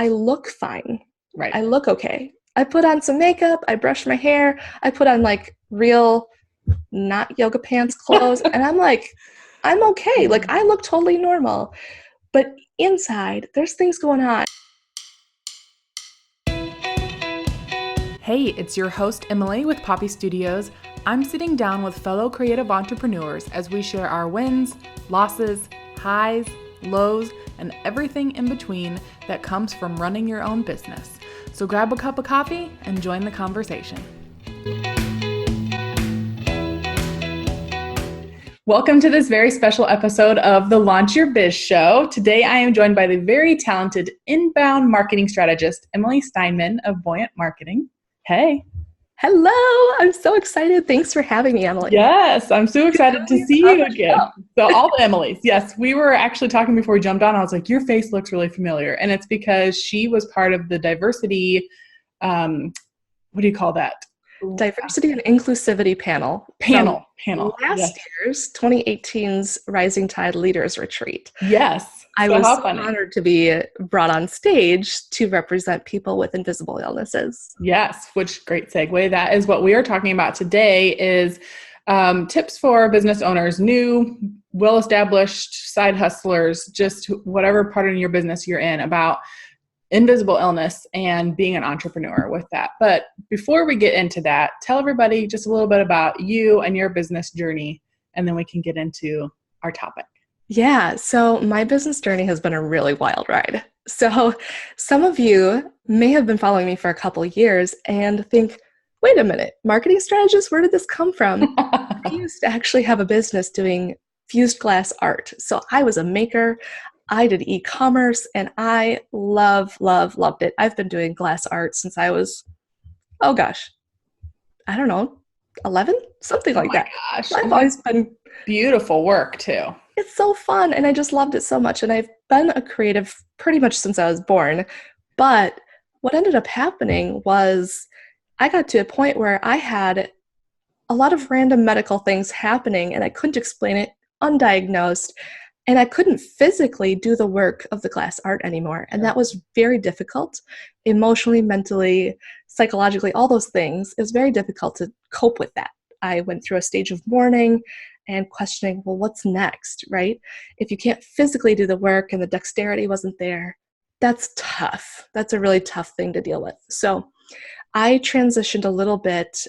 I look fine. Right. I look okay. I put on some makeup, I brush my hair, I put on like real, not yoga pants clothes, and I'm like, I'm okay. Like I look totally normal. But inside, there's things going on. Hey, it's your host Emily with Poppie Studios. I'm sitting down with fellow creative entrepreneurs as we share our wins, losses, highs, lows, and everything in between that comes from running your own business. So grab a cup of coffee and join the conversation. Welcome to this very special episode of the Launch Your Biz Show. Today I am joined by the very talented inbound marketing strategist, Emily Steinman of Buoyant Marketing. Hey. Hello. I'm so excited. Thanks for having me, Emily. Yes, I'm so excited to see you again. So all the Emilys. Yes, we were actually talking before we jumped on. I was like, your face looks really familiar. And it's because she was part of the diversity, what do you call that? Diversity and inclusivity panel. Last year's 2018's Rising Tide Leaders Retreat. Yes. I was so honored to be brought on stage to represent people with invisible illnesses. Yes, which great segue. That is what we are talking about today is tips for business owners, new, well-established side hustlers, just whatever part of your business you're in about invisible illness and being an entrepreneur with that. But before we get into that, tell everybody just a little bit about you and your business journey, and then we can get into our topic. Yeah, so my business journey has been a really wild ride. So some of you may have been following me for a couple of years and think, wait a minute, marketing strategist, where did this come from? I used to actually have a business doing fused glass art. So I was a maker. I did e-commerce and I loved it. I've been doing glass art since I was, I don't know, 11? Something like that. Gosh. I've always been beautiful work too. It's so fun, and I just loved it so much, and I've been a creative pretty much since I was born. But what ended up happening was I got to a point where I had a lot of random medical things happening, and I couldn't explain it, undiagnosed, and I couldn't physically do the work of the glass art anymore, and that was very difficult, emotionally, mentally, psychologically, all those things. It was very difficult to cope with that. I went through a stage of mourning and questioning, well, what's next, right? If you can't physically do the work and the dexterity wasn't there, that's tough. That's a really tough thing to deal with. So I transitioned a little bit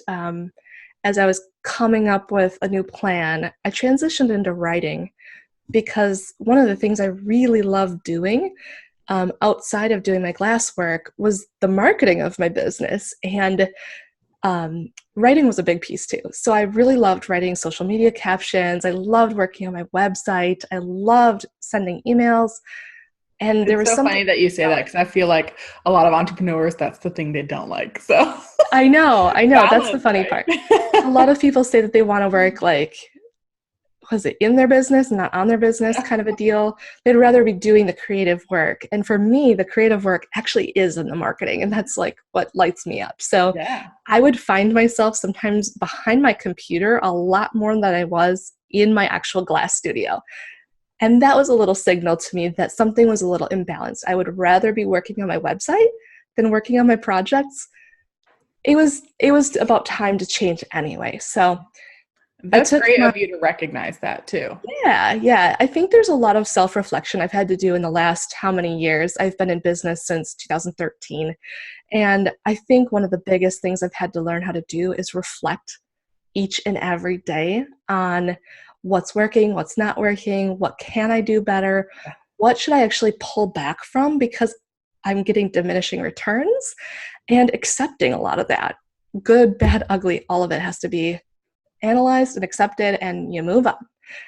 as I was coming up with a new plan. I transitioned into writing because one of the things I really loved doing outside of doing my glass work was the marketing of my business. And writing was a big piece too. So I really loved writing social media captions. I loved working on my website. I loved sending emails. And there was so funny that you say that because I feel like a lot of entrepreneurs, that's the thing they don't like. So I know. That's the funny part. A lot of people say that they want to work like, was it in their business, not on their business kind of a deal. They'd rather be doing the creative work. And for me, the creative work actually is in the marketing. And that's like what lights me up. So I would find myself sometimes behind my computer a lot more than I was in my actual glass studio. And that was a little signal to me that something was a little imbalanced. I would rather be working on my website than working on my projects. It was about time to change anyway. So that's great of you to recognize that too. Yeah. I think there's a lot of self-reflection I've had to do in the last how many years. I've been in business since 2013. And I think one of the biggest things I've had to learn how to do is reflect each and every day on what's working, what's not working, what can I do better, what should I actually pull back from because I'm getting diminishing returns, and accepting a lot of that. Good, bad, ugly, all of it has to be analyzed and accepted, and you move on.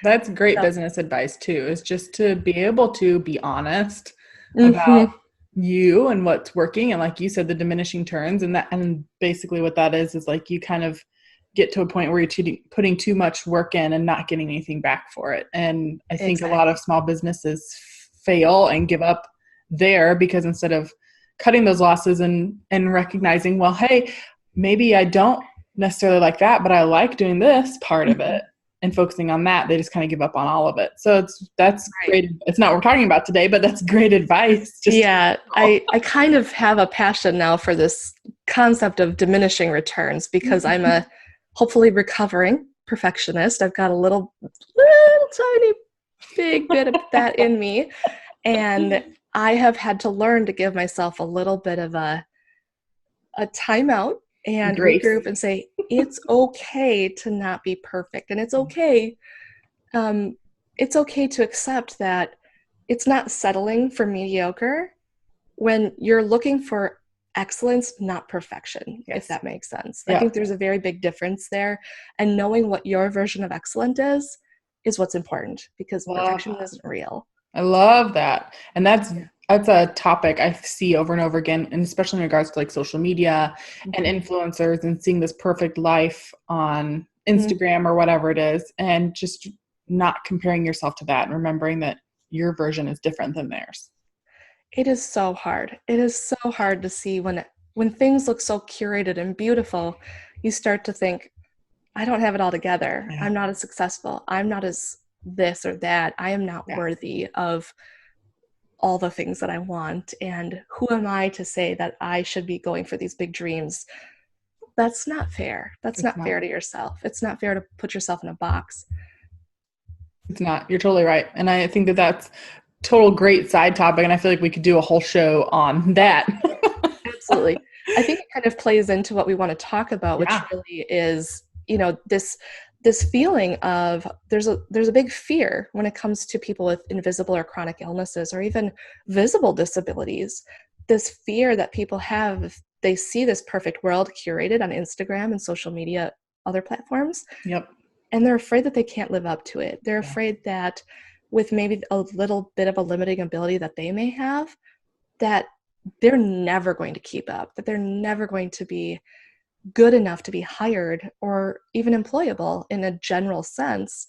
That's great business advice too, is just to be able to be honest about you and what's working. And like you said, the diminishing turns, and basically what that is like you kind of get to a point where you're putting too much work in and not getting anything back for it. And I think a lot of small businesses fail and give up there because instead of cutting those losses and recognizing, well, hey, maybe I don't necessarily like that, but I like doing this part of it. and focusing on that, they just kind of give up on all of it. So that's great. It's not what we're talking about today, but that's great advice. I kind of have a passion now for this concept of diminishing returns because I'm a hopefully recovering perfectionist. I've got a little tiny big bit of that in me. And I have had to learn to give myself a little bit of a timeout and regroup and say, it's okay to not be perfect. And it's okay. It's okay to accept that it's not settling for mediocre when you're looking for excellence, not perfection, if that makes sense. I think there's a very big difference there. And knowing what your version of excellent is what's important, because perfection isn't real. I love that. And that's a topic I see over and over again, and especially in regards to like social media and influencers and seeing this perfect life on Instagram or whatever it is, and just not comparing yourself to that and remembering that your version is different than theirs. It is so hard. It is so hard to see when things look so curated and beautiful, you start to think, I don't have it all together. Yeah. I'm not as successful. I'm not as this or that. I am not worthy of all the things that I want. And who am I to say that I should be going for these big dreams? That's not fair. That's not fair to yourself. It's not fair to put yourself in a box. It's not. You're totally right. And I think that that's total great side topic. And I feel like we could do a whole show on that. Absolutely. I think it kind of plays into what we want to talk about, which really is, this feeling of there's a big fear when it comes to people with invisible or chronic illnesses or even visible disabilities. This fear that people have if they see this perfect world curated on Instagram and social media, other platforms. Yep. And they're afraid that they can't live up to it. They're afraid that with maybe a little bit of a limiting ability that they may have, that they're never going to keep up, that they're never going to be good enough to be hired or even employable in a general sense,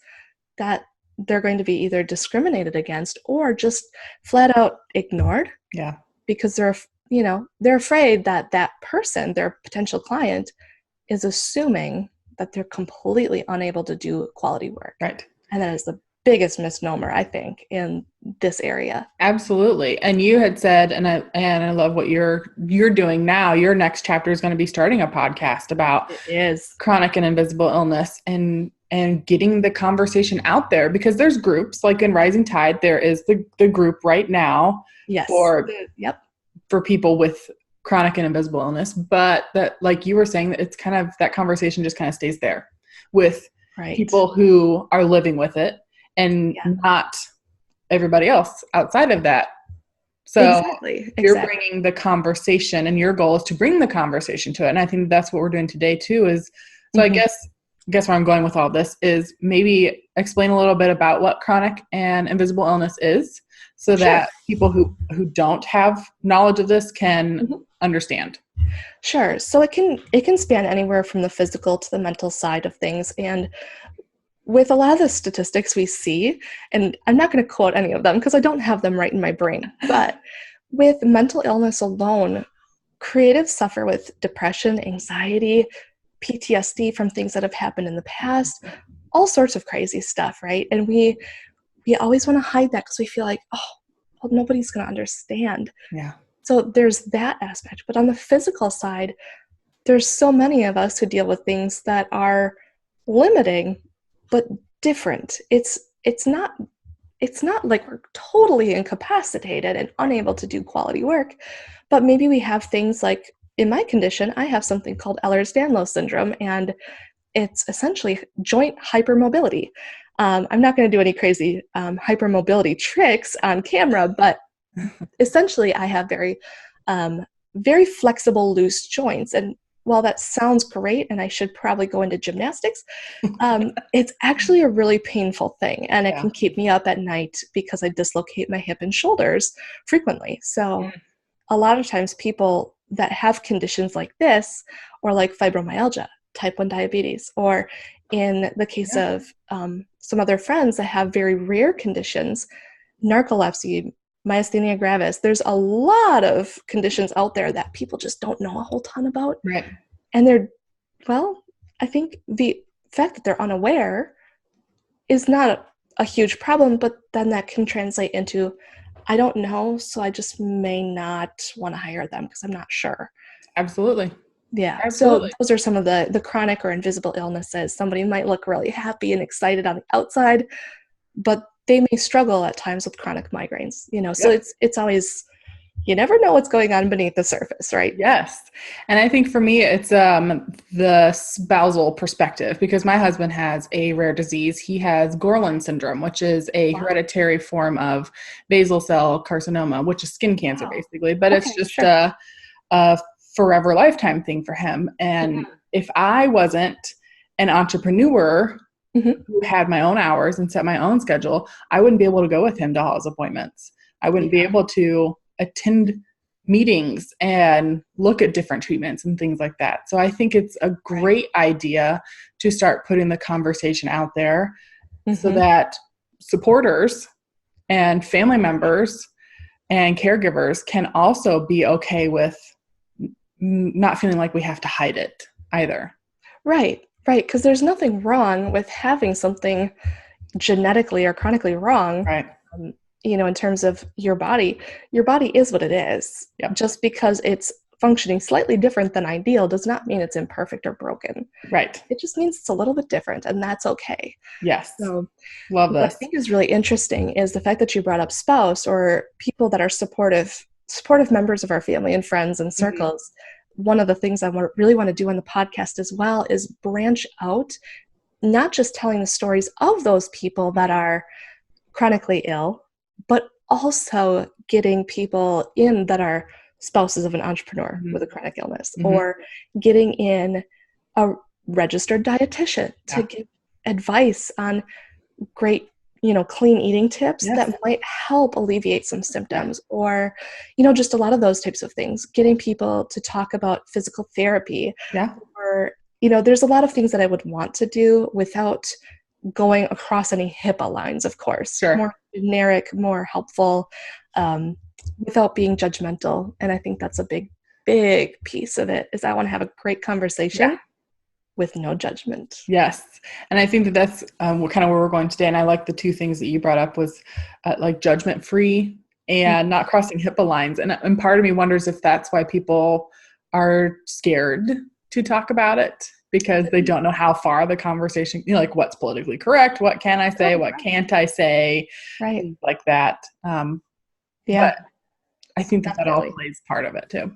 that they're going to be either discriminated against or just flat out ignored. Yeah. Because they're afraid that that person, their potential client, is assuming that they're completely unable to do quality work. Right. And that is the biggest misnomer, I think, in this area. Absolutely. And you had said, and I love what you're doing now. Your next chapter is going to be starting a podcast about chronic and invisible illness and getting the conversation out there, because there's groups like in Rising Tide. There is the group right now for people with chronic and invisible illness, but that, like you were saying, that it's kind of, that conversation just kind of stays there with people who are living with it and not everybody else outside of that. So you're bringing the conversation, and your goal is to bring the conversation to it. And I think that's what we're doing today too, is, so I guess where I'm going with all this is maybe explain a little bit about what chronic and invisible illness is, so that people who don't have knowledge of this can understand. Sure. So it can span anywhere from the physical to the mental side of things. And with a lot of the statistics we see, and I'm not going to quote any of them because I don't have them right in my brain, but with mental illness alone, creatives suffer with depression, anxiety, PTSD from things that have happened in the past, all sorts of crazy stuff, right? And we always want to hide that because we feel like, well, nobody's going to understand. Yeah. So there's that aspect. But on the physical side, there's so many of us who deal with things that are limiting but different. It's not like we're totally incapacitated and unable to do quality work, but maybe we have things like, in my condition, I have something called Ehler's Danlos syndrome, and it's essentially joint hypermobility. I'm not going to do any crazy hypermobility tricks on camera, but essentially I have very, very flexible, loose joints. And while that sounds great, and I should probably go into gymnastics, it's actually a really painful thing. And it can keep me up at night because I dislocate my hip and shoulders frequently. So a lot of times people that have conditions like this, or like fibromyalgia, type 1 diabetes, or in the case of some other friends that have very rare conditions, narcolepsy, myasthenia gravis, there's a lot of conditions out there that people just don't know a whole ton about. Right. And I think the fact that they're unaware is not a huge problem, but then that can translate into, I don't know, so I just may not want to hire them because I'm not sure. Absolutely. Yeah. So Absolutely. those are some of the chronic or invisible illnesses. Somebody might look really happy and excited on the outside, but they may struggle at times with chronic migraines, so Yep. it's always, you never know what's going on beneath the surface, right? Yes. And I think for me, it's the spousal perspective, because my husband has a rare disease. He has Gorlin syndrome, which is a Wow. hereditary form of basal cell carcinoma, which is skin cancer Wow. basically, but it's Okay, just sure. a forever lifetime thing for him. Yeah. And if I wasn't an entrepreneur Hmm. who had my own hours and set my own schedule, I wouldn't be able to go with him to all his appointments. I wouldn't be Yeah. able to attend meetings and look at different treatments and things like that. So I think it's a Right. great idea to start putting the conversation out there so Hmm. that supporters and family members and caregivers can also be okay with not feeling like we have to hide it either. Right. Right. Because there's nothing wrong with having something genetically or chronically wrong, Right. um, in terms of your body. Your body is what it is. Yep. Just because it's functioning slightly different than ideal does not mean it's imperfect or broken. Right. It just means it's a little bit different, and that's okay. Yes. So, Love what I this. think is really interesting is the fact that you brought up spouse or people that are supportive members of our family and friends and Mhm. circles. One of the things I really want to do on the podcast as well is branch out, not just telling the stories of those people that are chronically ill, but also getting people in that are spouses of an entrepreneur with a Mhm. chronic illness, Mhm. or getting in a registered dietitian to Yeah. give advice on great, clean eating tips Yes. that might help alleviate some Yeah. symptoms, or, just a lot of those types of things. Getting people to talk about physical therapy, Yeah. or, there's a lot of things that I would want to do without going across any HIPAA lines, of course. Sure. More generic, more helpful, um, without being judgmental. And I think that's a big, big piece of it, is I want to have a great Yeah. conversation with no judgment. Yes. And I think that that's kind of where we're going today. And I like the two things that you brought up was like judgment free and not crossing HIPAA lines. And part of me wonders if that's why people are scared to talk about it, because they don't know how far the conversation, like what's politically correct, what can I say, Oh, what can't I say, right. things like that. Yeah, But I think that all definitely. plays part of it too.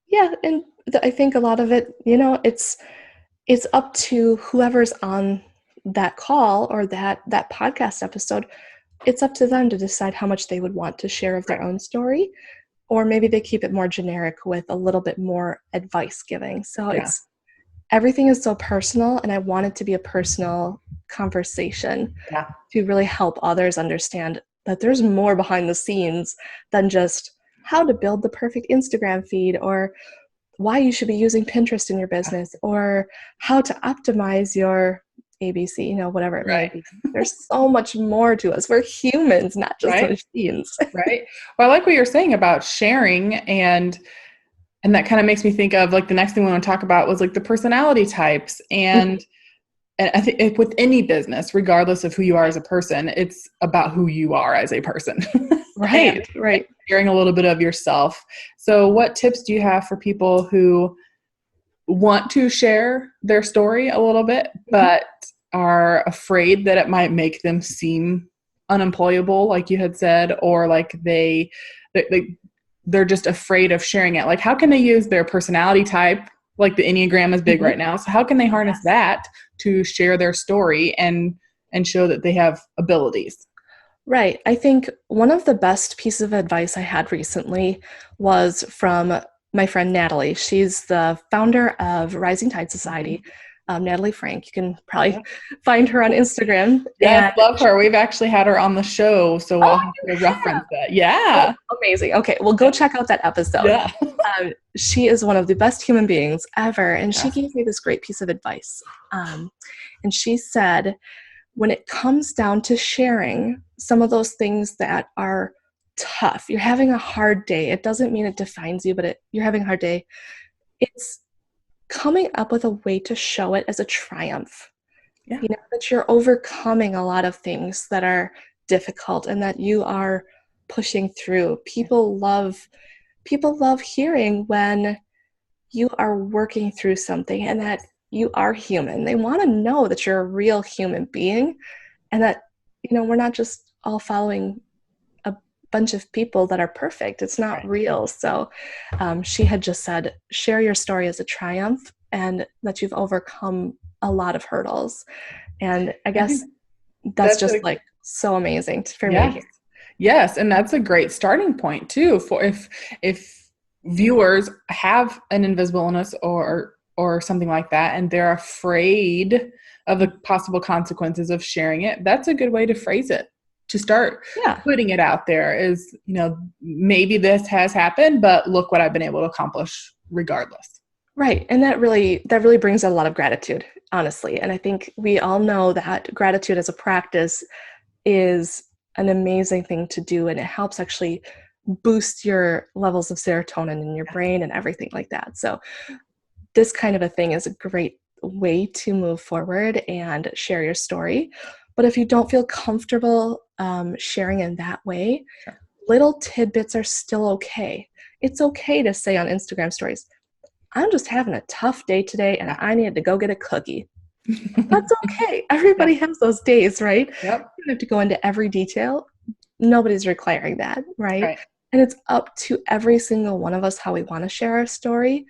Yeah, and I think a lot of it, it's up to whoever's on that call or that podcast episode. It's up to them to decide how much they would want to share of their Right. own story, or maybe they keep it more generic with a little bit more advice giving. So Yeah. everything is so personal, and I want it to be a personal conversation Yeah. to really help others understand that there's more behind the scenes than just how to build the perfect Instagram feed, or why you should be using Pinterest in your business, or how to optimize your ABC, whatever it may Right. be. There's so much more to us. We're humans, not just Right. machines. Right. Well, I like what you're saying about sharing, and that kind of makes me think of like the next thing we want to talk about was like the personality types. And I think with any business, regardless of who you are as a person, it's about who you are as a person. and Right, right. sharing a little bit of yourself. So what tips do you have for people who want to share their story a little bit, Mhm. but are afraid that it might make them seem unemployable, like you had said, or like they they're just afraid of sharing it? Like, how can they use their personality type? Like the Enneagram is big Mhm. right now, so how can they harness Yes. that to share their story and show that they have abilities? Right. I think one of the best pieces of advice I had recently was from my friend Natalie. She's the founder of Rising Tide Society, Mhm. Natalie Frank. You can probably Yeah. find her on Instagram. Yes, And love her. We've actually had her on the show, so oh, I'll have you to have. reference that. Oh, Yeah. amazing. Okay, well, go check out that episode. Yeah. She is one of the best human beings ever, and she Yes. gave me this great piece of advice. And she said, when it comes down to sharing some of those things that are tough, you're having a hard day. It doesn't mean it defines you, but you're having a hard day. It's coming up with a way to show it as a triumph. Yeah. You know, that you're overcoming a lot of things that are difficult and that you are pushing through. People love hearing when you are working through something and that you are human. They want to know that you're a real human being and that, you know, we're not just all following a bunch of people that are perfect. It's not Right. real. So she had just said, share your story as a triumph and that you've overcome a lot of hurdles. And I I guess think that's that's just like so amazing for me to yes. hear. Yes, and that's a great starting point too for if viewers have an invisible illness or something like that and they're afraid of the possible consequences of sharing it. That's a good way to phrase it. To start Yeah. putting it out there is, you know, maybe this has happened, but look what I've been able to accomplish regardless. Right. And that really brings a lot of gratitude, honestly. And I think we all know that gratitude as a practice is an amazing thing to do, and it helps actually boost your levels of serotonin in your brain and everything like that. So this kind of a thing is a great way to move forward and share your story. But if you don't feel comfortable sharing in that way, Sure. little tidbits are still okay. It's okay to say on Instagram stories, I'm just having a tough day today and I need to go get a cookie. That's okay. Everybody Yes. has those days, right? Yep. You don't have to go into every detail. Nobody's requiring that, right? Right. And it's up to every single one of us how we want to share our story.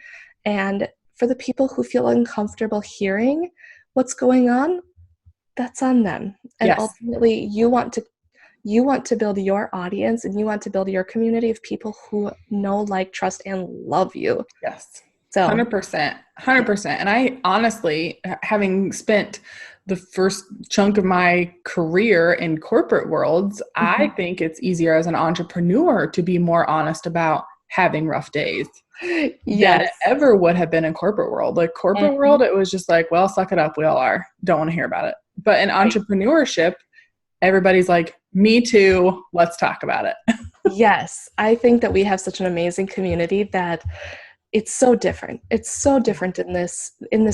And for the people who feel uncomfortable hearing what's going on, that's on them. And Yes. ultimately, you want to build your audience and you want to build your community of people who know, like, trust, and love you. Yes. So 100%. 100%. And I honestly, having spent the first chunk of my career in corporate worlds, I think it's easier as an entrepreneur to be more honest about having rough days than it yes. ever would have been in corporate world. Like corporate world, it was just like, well, suck it up. We all are. Don't want to hear about it. But in Right. entrepreneurship, everybody's like, me too. Let's talk about it. Yes. I think that we have such an amazing community that it's so different. It's so different in this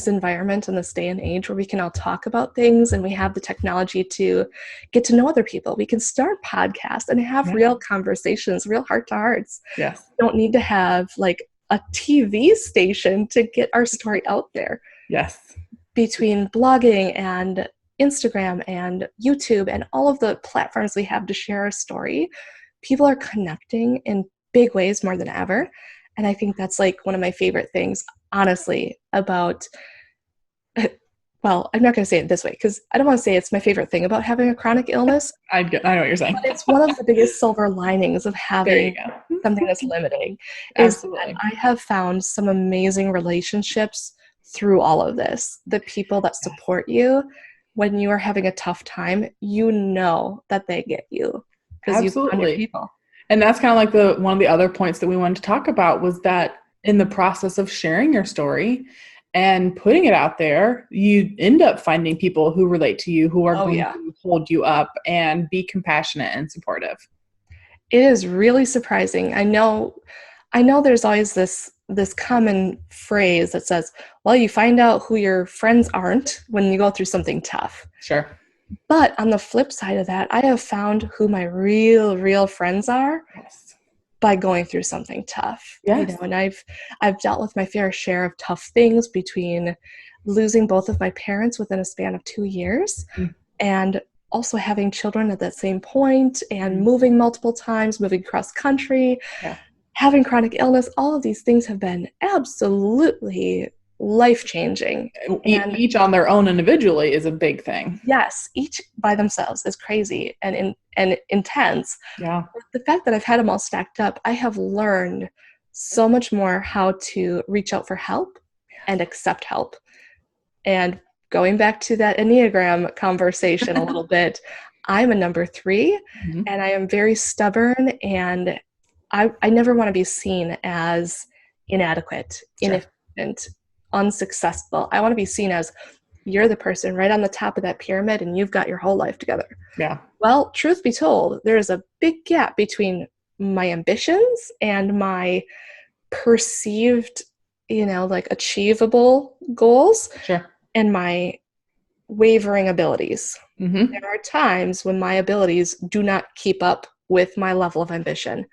environment in this day and age where we can all talk about things and we have the technology to get to know other people. We can start podcasts and have Yeah. real conversations, real heart to hearts. Yes. We don't need to have like a TV station to get our story out there. Yes. Between blogging and Instagram and YouTube and all of the platforms we have to share our story, people are connecting in big ways more than ever. And I think that's like one of my favorite things, honestly, about, well, I'm not going to say it this way because I don't want to say it's my favorite thing about having a chronic illness, I know what you're saying. but it's one of the biggest silver linings of There you having go. something that's limiting is that Absolutely. I have found some amazing relationships through all of this. The people that support you when you are having a tough time, you know that they get you because you've found your Absolutely. people. And that's kind of like the one of the other points that we wanted to talk about was that in the process of sharing your story and putting it out there, you end up finding people who relate to you, who are Oh, going yeah. to hold you up and be compassionate and supportive. It is really surprising. I know there's always this common phrase that says, well, you find out who your friends aren't when you go through something tough. Sure. But on the flip side of that, I have found who my real friends are Yes. by going through something tough. You Yes. know, and I've dealt with my fair share of tough things between losing both of my parents within a span of 2 years Mm. and also having children at that same point and Mm. moving multiple times, moving cross country, Yeah. having chronic illness. All of these things have been absolutely life-changing. And Each on their own individually is a big thing. yes, each by themselves is crazy and intense. Yeah. But the fact that I've had them all stacked up, I have learned so much more how to reach out for help and accept help. And going back to that Enneagram conversation a little bit, I'm a number 3 Mhm. and I am very stubborn and I never want to be seen as inadequate, Sure. inefficient, unsuccessful. I want to be seen as you're the person right on the top of that pyramid and you've got your whole life together. Yeah. Well, truth be told, there is a big gap between my ambitions and my perceived, like achievable goals Sure. and my wavering abilities. Mm-hmm. There are times when my abilities do not keep up with my level of ambition,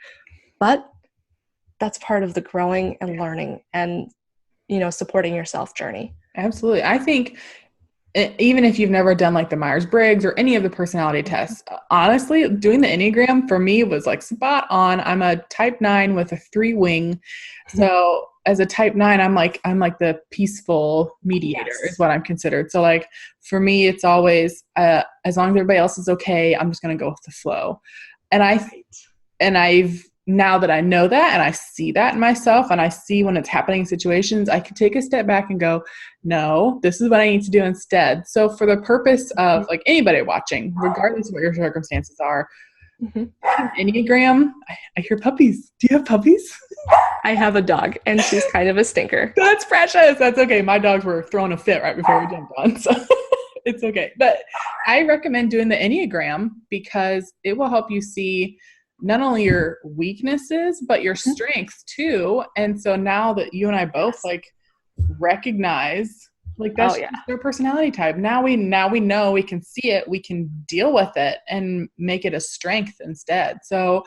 but that's part of the growing and learning and, supporting yourself journey. Absolutely. I think even if you've never done like the Myers-Briggs or any of the personality tests, honestly, doing the Enneagram for me was like spot on. I'm a type 9 with a 3 wing. So as a type 9, I'm like the peaceful mediator is what I'm considered. So like for me, it's always as long as everybody else is okay, I'm just going to go with the flow. And I've now that I know that and I see that in myself and I see when it's happening in situations, I can take a step back and go, no, this is what I need to do instead. So for the purpose of like anybody watching, regardless of what your circumstances are, Enneagram, I hear puppies. Do you have puppies? I have a dog and she's kind of a stinker. That's precious. That's okay. My dogs were throwing a fit right before we jumped on. So it's okay. But I recommend doing the Enneagram because it will help you see not only your weaknesses, but your strengths too. And so now that you and I both like recognize like that's just their personality type. Now we know, we can see it, we can deal with it and make it a strength instead. So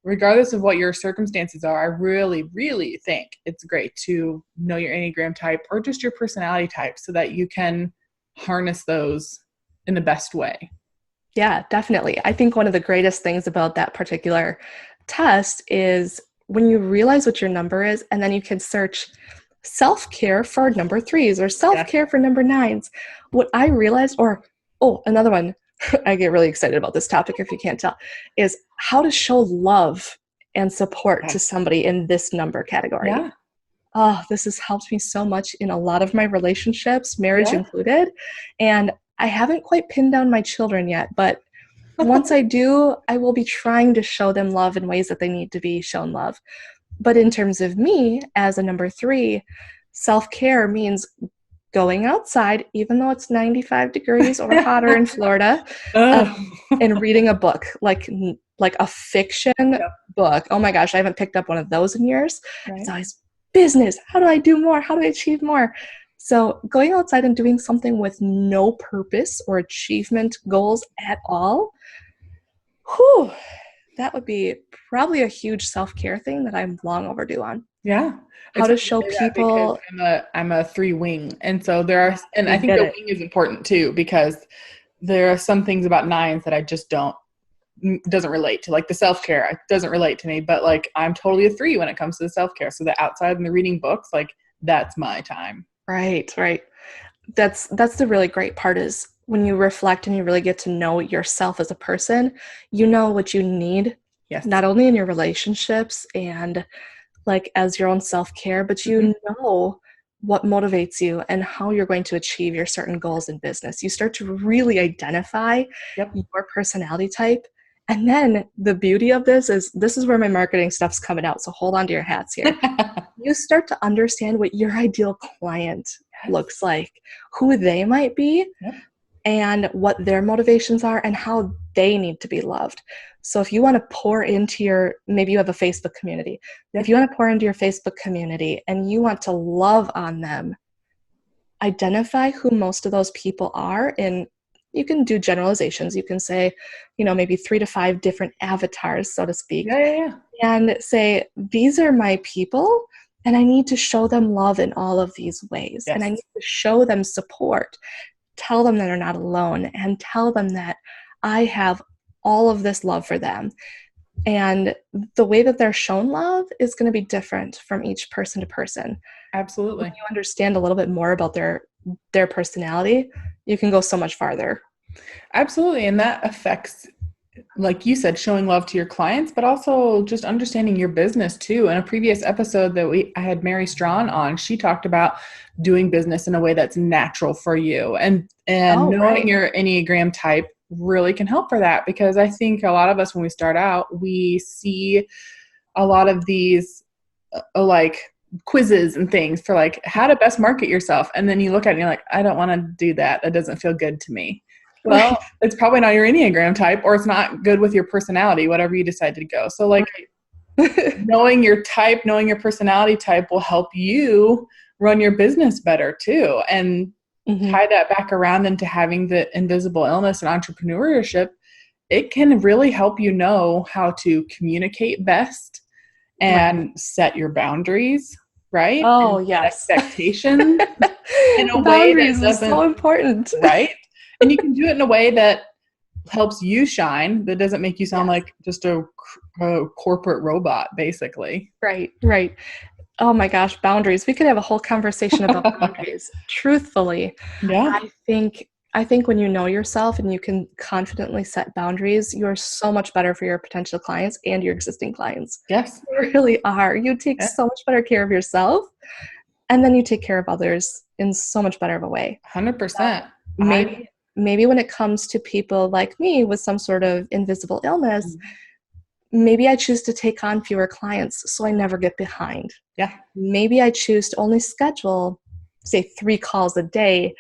regardless of what your circumstances are, I really, really think it's great to know your Enneagram type or just your personality type so that you can harness those in the best way. Yeah, definitely. I think one of the greatest things about that particular test is when you realize what your number is, and then you can search self-care for number 3s or self-care for number 9s. What I realized, another one, I get really excited about this topic if you can't tell, is how to show love and support to somebody in this number category. Yeah. Oh, this has helped me so much in a lot of my relationships, marriage included. And I haven't quite pinned down my children yet, but once I do, I will be trying to show them love in ways that they need to be shown love. But in terms of me as a number 3, self-care means going outside, even though it's 95 degrees or hotter in Florida, and reading a book, like a fiction book. Oh my gosh, I haven't picked up one of those in years. Right. It's always business. How do I do more? How do I achieve more? So going outside and doing something with no purpose or achievement goals at all, that would be probably a huge self-care thing that I'm long overdue on. Yeah. How to show people. I'm a 3 wing. And so I think the wing is important too, because there are some things about 9s that I just doesn't relate to, like the self-care. It doesn't relate to me, but like I'm totally a 3 when it comes to the self-care. So the outside and the reading books, like that's my time. Right. That's the really great part is when you reflect and you really get to know yourself as a person, you know what you need, not only in your relationships and like as your own self-care, but you know what motivates you and how you're going to achieve your certain goals in business. You start to really identify your personality type. And then the beauty of this is where my marketing stuff's coming out. So hold on to your hats here. You start to understand what your ideal client looks like, who they might be, and what their motivations are and how they need to be loved. So if you want to pour into maybe you have a Facebook community. If you want to pour into your Facebook community and you want to love on them, identify who most of those people are. And you can do generalizations. You can say, maybe 3 to 5 different avatars, so to speak. And say, these are my people and I need to show them love in all of these ways. And I need to show them support. Tell them that they're not alone and tell them that I have all of this love for them. And the way that they're shown love is going to be different from each person to person. Absolutely. When you understand a little bit more about their personality, you can go so much farther. Absolutely. And that affects, like you said, showing love to your clients, but also just understanding your business too. In a previous episode that I had Mary Strawn on, she talked about doing business in a way that's natural for you. And knowing your Enneagram type really can help for that, because I think a lot of us, when we start out, we see a lot of these like quizzes and things for like how to best market yourself. And then you look at it and you're like, I don't want to do that. That doesn't feel good to me. Well, it's probably not your Enneagram type, or it's not good with your personality, whatever you decide to go. So like knowing your type, knowing your personality type will help you run your business better too. And tie that back around into having the invisible illness and entrepreneurship, it can really help you know how to communicate best and set your boundaries, right? Oh, And set yes. expectations in a way that Boundaries is so doesn't, important. right? And you can do it in a way that helps you shine, that doesn't make you sound like just a corporate robot, basically. Right, right. Oh my gosh, boundaries. We could have a whole conversation about boundaries. Truthfully, Yeah. I think when you know yourself and you can confidently set boundaries, you're so much better for your potential clients and your existing clients. Yes. You really are. You take so much better care of yourself, and then you take care of others in so much better of a way. 100%. Maybe when it comes to people like me with some sort of invisible illness, maybe I choose to take on fewer clients so I never get behind. Yeah. Maybe I choose to only schedule, say, 3 calls a day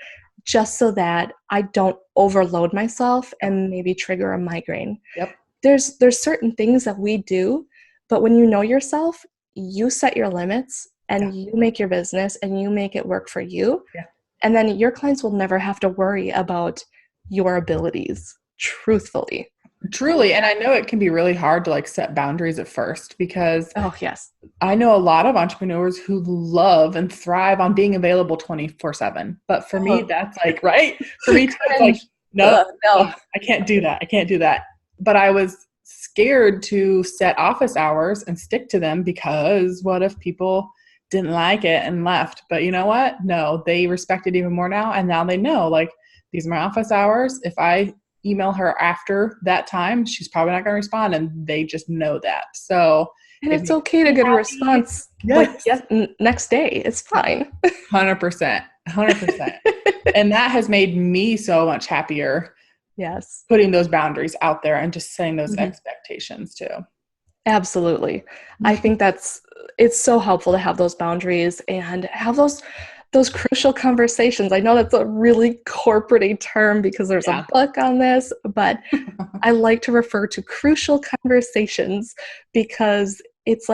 just so that I don't overload myself and maybe trigger a migraine. Yep. There's certain things that we do, but when you know yourself, you set your limits and you make your business and you make it work for you. Yeah. And then your clients will never have to worry about your abilities, truthfully. Truly. And I know it can be really hard to set boundaries at first, because Oh, yes. I know a lot of entrepreneurs who love and thrive on being available 24/7. But for me, that's right? For me, it's no, I can't do that. I can't do that. But I was scared to set office hours and stick to them, because what if people didn't like it and left? But you know what? No, they respect it even more now. And now they know, these are my office hours. If I email her after that time, she's probably not going to respond. And they just know that. So, and it's okay to get a response next day. It's fine. 100%. 100%. And that has made me so much happier. Yes. Putting those boundaries out there and just setting those expectations too. Absolutely. I think it's so helpful to have those boundaries and have those crucial conversations. I know that's a really corporate-y term because there's a book on this, but I like to refer to crucial conversations because it's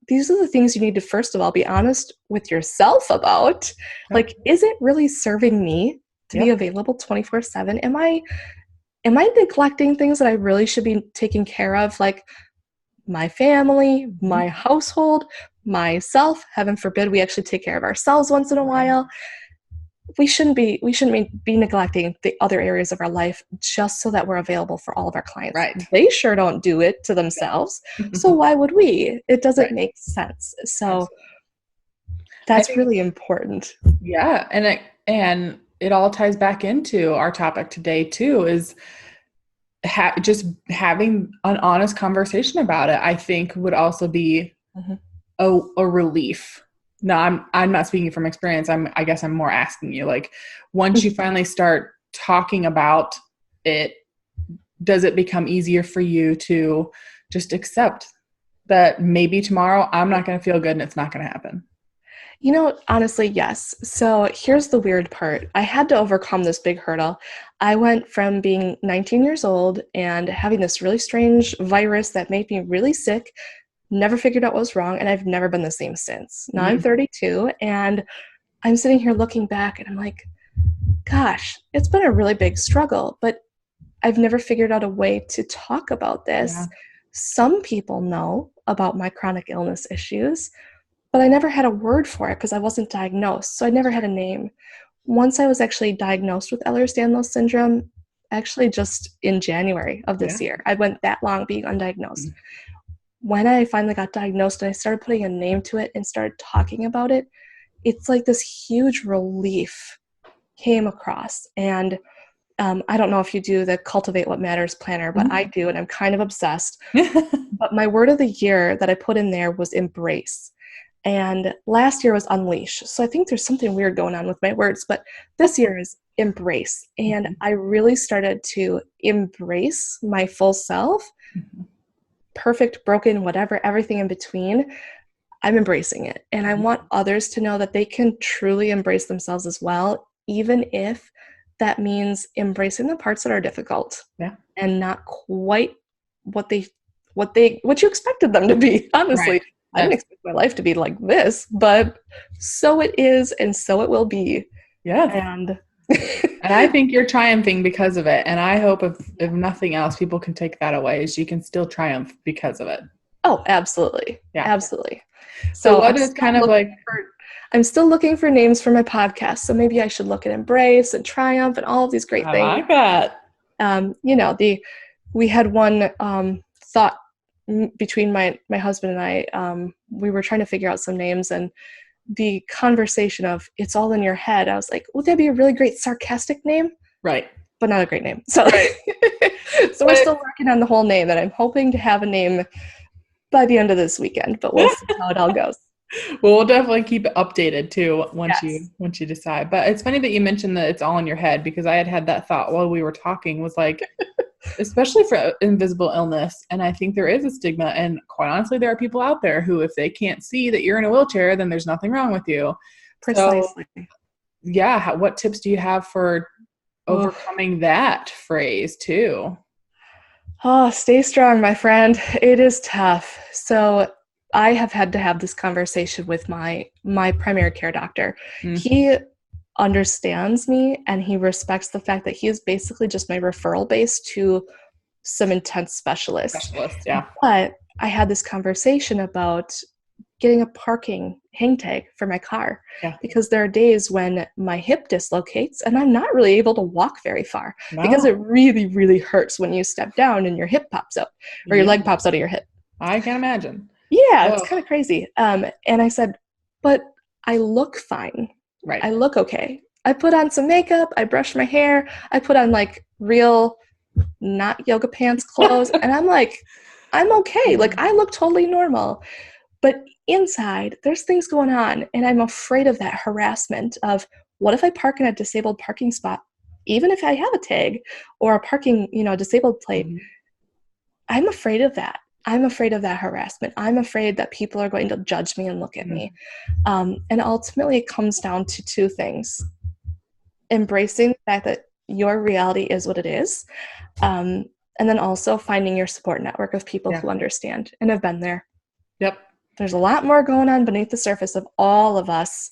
these are the things you need to, first of all, be honest with yourself about. Is it really serving me to be available 24/7? Am I neglecting things that I really should be taking care of? My family, my household, myself. Heaven forbid we actually take care of ourselves once in a while. We shouldn't be neglecting the other areas of our life just so that we're available for all of our clients. Right. They sure don't do it to themselves. So why would we? It doesn't make sense. So that's really important. Yeah. And it all ties back into our topic today too, is just having an honest conversation about it, I think would also be a relief. No, I'm not speaking from experience. I guess I'm more asking you, once you finally start talking about it, does it become easier for you to just accept that maybe tomorrow I'm not going to feel good and it's not going to happen? Honestly, yes. So here's the weird part. I had to overcome this big hurdle. I went from being 19 years old and having this really strange virus that made me really sick, never figured out what was wrong, and I've never been the same since. Now I'm 32, and I'm sitting here looking back, and I'm like, gosh, it's been a really big struggle, but I've never figured out a way to talk about this. Yeah. Some people know about my chronic illness issues, but I never had a word for it because I wasn't diagnosed, so I never had a name. Once I was actually diagnosed with Ehlers-Danlos syndrome, actually just in January of this year. I went that long being undiagnosed. When I finally got diagnosed and I started putting a name to it and started talking about it, it's like this huge relief came across. And I don't know if you do the Cultivate What Matters planner, but I do, and I'm kind of obsessed. But my word of the year that I put in there was embrace. And last year was unleash. So I think there's something weird going on with my words, but this year is embrace. And I really started to embrace my full self, perfect, broken, whatever, everything in between. I'm embracing it. And I want others to know that they can truly embrace themselves as well, even if that means embracing the parts that are difficult and not quite what you expected them to be, honestly. Right. I didn't expect my life to be like this, but so it is, and so it will be. Yes. And And I think you're triumphing because of it. And I hope if nothing else, people can take that away, is you can still triumph because of it. Oh, absolutely. Yeah. Absolutely. So So what is kind of like, I'm still looking for names for my podcast. So maybe I should look at Embrace and Triumph and all of these great I things. like that. We had one thought between my husband and I. We were trying to figure out some names, and the conversation of it's all in your head. I was like, would that be a really great sarcastic name? Right. But not a great name. So, right. So we're still working on the whole name, and I'm hoping to have a name by the end of this weekend, but we'll see how it all goes. Well, we'll definitely keep it updated too once Yes. you decide. But it's funny that you mentioned that it's all in your head, because I had that thought while we were talking, was like, especially for invisible illness. And I think there is a stigma. And quite honestly, there are people out there who, if they can't see that you're in a wheelchair, then there's nothing wrong with you. Precisely. So, yeah. What tips do you have for overcoming that phrase too? Oh, stay strong, my friend. It is tough. So I have had to have this conversation with my primary care doctor. He understands me, and he respects the fact that he is basically just my referral base to some intense specialists. Yeah. But I had this conversation about getting a parking hang tag for my car, because there are days when my hip dislocates and I'm not really able to walk very far, because it really, really hurts when you step down and your hip pops out, or your leg pops out of your hip. I can imagine. Yeah, it's kind of crazy. And I said, but I look fine. Right. I look okay. I put on some makeup. I brush my hair. I put on like real, not yoga pants clothes. And I'm like, I'm okay. Like, I look totally normal. But inside, there's things going on. And I'm afraid of that harassment of, what if I park in a disabled parking spot, even if I have a tag or a parking, disabled plate? I'm afraid of that. I'm afraid of that harassment. I'm afraid that people are going to judge me and look at me. And ultimately, it comes down to two things: embracing the fact that your reality is what it is, and then also finding your support network of people who understand and have been there. Yep. There's a lot more going on beneath the surface of all of us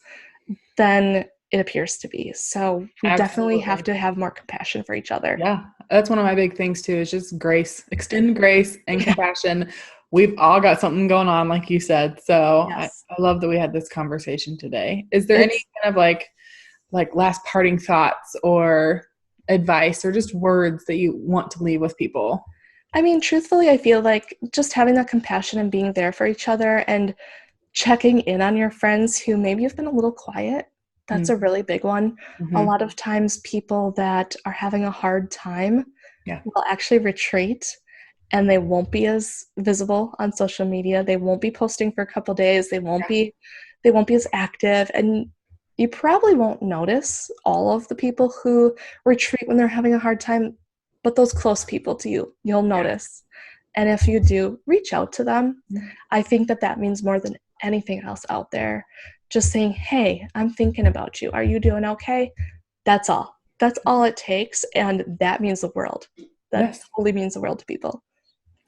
than it appears to be. So we definitely have to have more compassion for each other. Yeah, that's one of my big things too, is just grace. Extend grace and compassion. We've all got something going on, like you said. So I love that we had this conversation today. Is there any kind of like last parting thoughts or advice or just words that you want to leave with people? I mean, truthfully, I feel like just having that compassion and being there for each other and checking in on your friends who maybe have been a little quiet. That's a really big one. A lot of times people that are having a hard time will actually retreat, and they won't be as visible on social media. They won't be posting for a couple days. They won't be as active. And you probably won't notice all of the people who retreat when they're having a hard time, but those close people to you, you'll notice. And if you do, reach out to them. I think that means more than anything else out there. Just saying, hey, I'm thinking about you. Are you doing okay? That's all. That's all it takes. And that means the world. That totally means the world to people.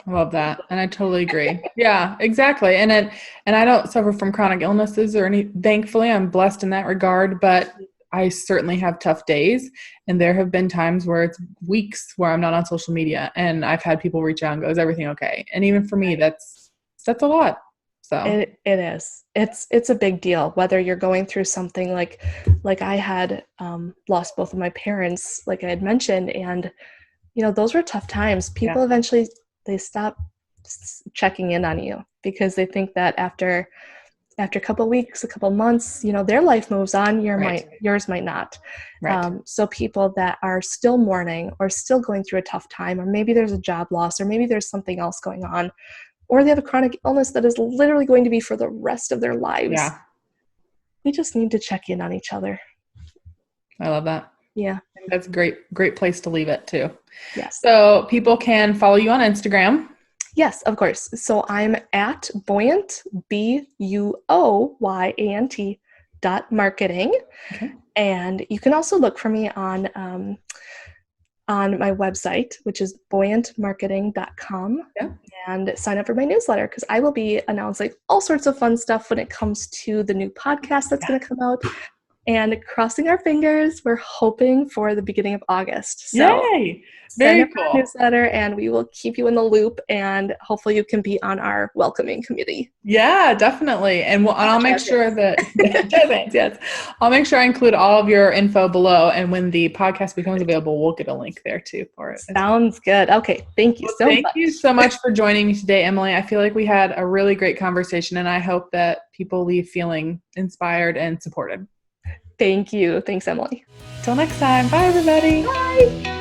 I love that. And I totally agree. Yeah, exactly. And I don't suffer from chronic illnesses or thankfully I'm blessed in that regard, but I certainly have tough days. And there have been times where it's weeks where I'm not on social media, and I've had people reach out and go, is everything okay? And even for me, that's a lot. So it is. It's a big deal, whether you're going through something like I had lost both of my parents, like I had mentioned, and those were tough times. People eventually, they stop checking in on you because they think that after a couple weeks, a couple months, their life moves on. Yours might not. So people that are still mourning or still going through a tough time, or maybe there's a job loss, or maybe there's something else going on, or they have a chronic illness that is literally going to be for the rest of their lives. Yeah. We just need to check in on each other. I love that. Yeah. That's a great place to leave it too. Yes. So people can follow you on Instagram. Yes, of course. So I'm at Buoyant, BUOYANT.marketing. Okay. And you can also look for me on my website, which is buoyantmarketing.com, and sign up for my newsletter, because I will be announcing all sorts of fun stuff when it comes to the new podcast that's going to come out. And crossing our fingers, we're hoping for the beginning of August. So Yay! sign Very up for cool. our newsletter and we will keep you in the loop, and hopefully you can be on our welcoming committee. Yeah, definitely. And I'll make sure that yes. I'll make sure I include all of your info below, and when the podcast becomes available, we'll get a link there too for it. Sounds good. Okay, thank you so much. Thank you so much for joining me today, Emily. I feel like we had a really great conversation, and I hope that people leave feeling inspired and supported. Thank you. Thanks, Emily. Till next time. Bye, everybody. Bye.